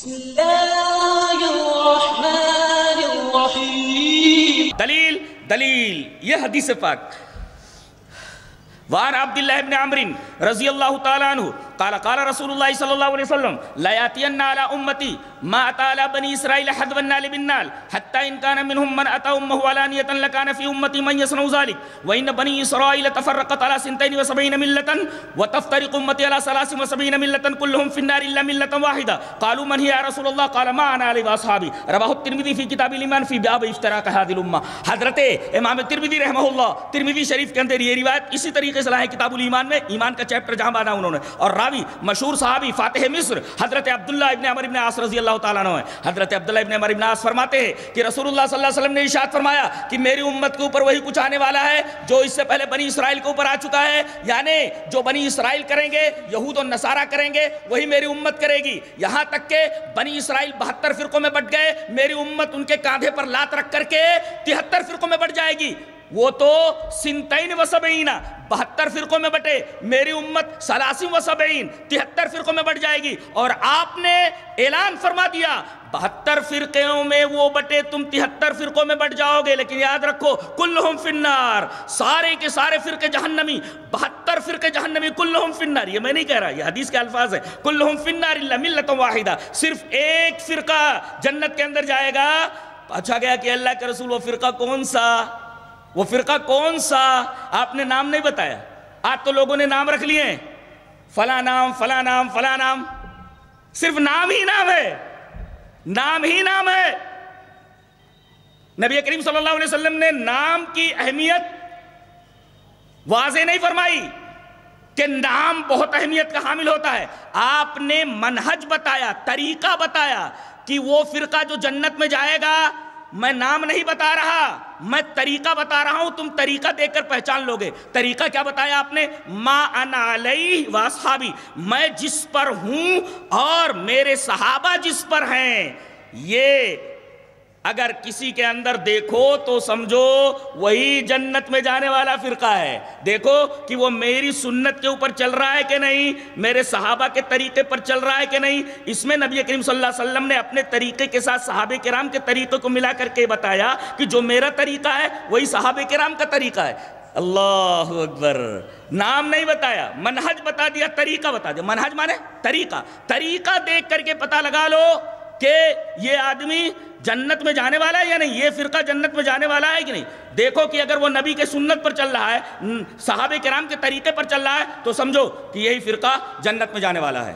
بسم اللہ الرحمن الرحیم۔ دلیل یہ حدیث پاک وعن عبداللہ ابن عمر رضی اللہ تعالیٰ عنہ قال قال رسول اللہ صلی اللہ علیہ وسلم لا یاتین علی امتی ما اتی علی بنی اسرائیل حدب النال بالنال حتی ان کان منهم من اتی امہ علانیتا لکان فی امتی من یصنع ذلك وان بنی اسرائیل تفرقت علی 72 ملتا وتفترق امتی علی 73 ملتا كلهم في النار الا ملة واحدة قالوا من هي يا رسول الله قال ما انا علی واصحابی رواه الترمذی فی کتاب الایمان فی باب افتراق هذه الامہ۔ حضرت امام ترمذی رحمہ اللہ ترمذی شریف کے اندر یہ روایت اسی طریقے سے لایا کتاب الایمان میں، ایمان کا چیپٹر جہاں باندھا انہوں نے، اور راوی مشہور صحابی فاتح مصر حضرت عبداللہ ابن عمر ابن عاص رضی اللہ تعالیٰ عنہ ہے۔ حضرت عبداللہ ابن عمر ابن عاص فرماتے ہیں کہ رسول اللہ صلی اللہ علیہ وسلم نے ارشاد فرمایا کہ میری امت کے اوپر وہی کچھ آنے والا ہے جو اس سے پہلے بنی اسرائیل کے اوپر آ چکا ہے، یعنی جو بنی اسرائیل کریں گے، یہود و نصارہ کریں گے، وہی میری امت کرے گی، یہاں تک کہ بنی اسرائیل 72 فرقوں میں بٹ گئے، میری امت ان کے کاندھے پر لات رکھ کر کے 73 فرقوں میں بٹ جائے گی۔ وہ تو 72 فرقوں میں بٹے، میری امت 73 فرقوں میں بٹ جائے گی، اور آپ نے اعلان فرما دیا 72 فرقوں میں وہ بٹے، تم 73 فرقوں میں بٹ جاؤ گے، لیکن یاد رکھو کلہم فی النار، سارے کے سارے فرقے جہنمی، 72 فرقے جہنمی، کلہم فی النار۔ یہ میں نہیں کہہ رہا، یہ حدیث کے الفاظ ہیں، کلہم فی النار الا ملۃ واحدہ، صرف ایک فرقہ جنت کے اندر جائے گا۔ پوچھا گیا کہ اللہ کے رسول وہ فرقہ کون سا؟ وہ فرقہ کون سا؟ آپ نے نام نہیں بتایا۔ آج تو لوگوں نے نام رکھ لیے ہیں، فلاں نام فلاں نام فلاں نام، صرف نام ہی نام ہے، نام ہی نام ہے۔ نبی کریم صلی اللہ علیہ وسلم نے نام کی اہمیت واضح نہیں فرمائی کہ نام بہت اہمیت کا حامل ہوتا ہے، آپ نے منہج بتایا، طریقہ بتایا کہ وہ فرقہ جو جنت میں جائے گا، میں نام نہیں بتا رہا، میں طریقہ بتا رہا ہوں، تم طریقہ دیکھ کر پہچان لوگے۔ طریقہ کیا بتایا آپ نے؟ ما انا علیہ واصحابی، میں جس پر ہوں اور میرے صحابہ جس پر ہیں، یہ اگر کسی کے اندر دیکھو تو سمجھو وہی جنت میں جانے والا فرقہ ہے۔ دیکھو کہ وہ میری سنت کے اوپر چل رہا ہے کہ نہیں، میرے صحابہ کے طریقے پر چل رہا ہے کہ نہیں۔ اس میں نبی کریم صلی اللہ علیہ وسلم نے اپنے طریقے کے ساتھ صحابہ کرام کے طریقے کو ملا کر کے بتایا کہ جو میرا طریقہ ہے وہی صحابہ کرام کا طریقہ ہے۔ اللہ اکبر! نام نہیں بتایا، منہج بتا دیا، طریقہ بتا دیا۔ منہج مانے طریقہ، طریقہ دیکھ کر کے پتہ لگا لو کہ یہ آدمی جنت میں جانے والا ہے یا نہیں، یہ فرقہ جنت میں جانے والا ہے کہ نہیں۔ دیکھو کہ اگر وہ نبی کے سنت پر چل رہا ہے، صحابہ کرام کے طریقے پر چل رہا ہے، تو سمجھو کہ یہی فرقہ جنت میں جانے والا ہے۔